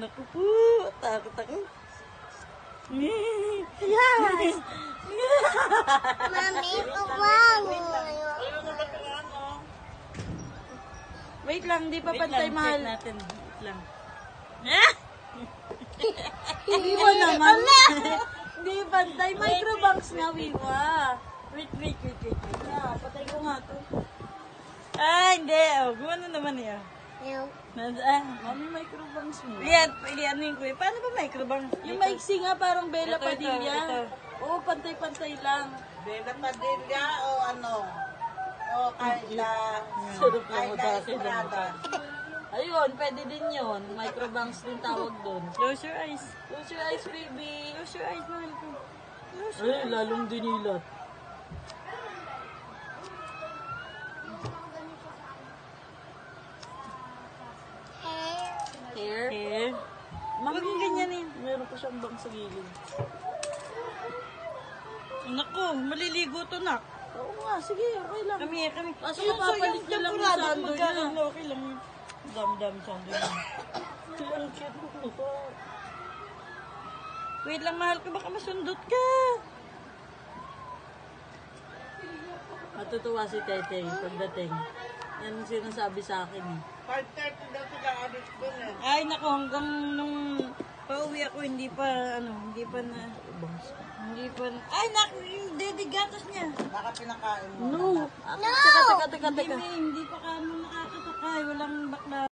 Naku po, takot ako. Yes! Mami, kawawa. Wait lang, di pa pantay mahal. Check natin. Wait lang. Hindi mo naman. Hindi pantay. Microbanks nga, Wiwa. Wait. Yeah, patay ko nga to. Ah, hindi. Oh, gumano naman niya. No. Mami, microbanks mo. Yan, ano yung kuya? Paano ba microbank? Yung maiksi nga, parang Bella Ito. Padilla. Oo, pantay-pantay lang. Bella Padilla o ano? O Carla. Sarap lang mo Carla dati. Estrada. Ayun, pwede din yun. Microbanks din tawag doon. Close your eyes. Close your eyes, baby. Close your eyes, mahal ko. Ay, lalong dinilat. Hair? Here. Mami, Huwag mong ganyanin. meron pa siyang bang sa gilid. Naku, maliligo to, nak. Oo nga, sige, okay lang. Kami. Kaso mapapalit ko lang yung sando niya. Okay lang. Dam-dam sando niya. Ang cute mo mukha. Wait lang, mahal ko. Baka masundot ka. Matutuwa si Teteng pagdating. Yan ang sinasabi sa akin eh. 5:30 daw sila alis doon eh. Ay, naku, hanggang nung pauwi ako, hindi pa na, ay, hindi, gatas niya. Baka pinakain mo. No! Teka. Hindi pa ka nakakatakay, walang bakla.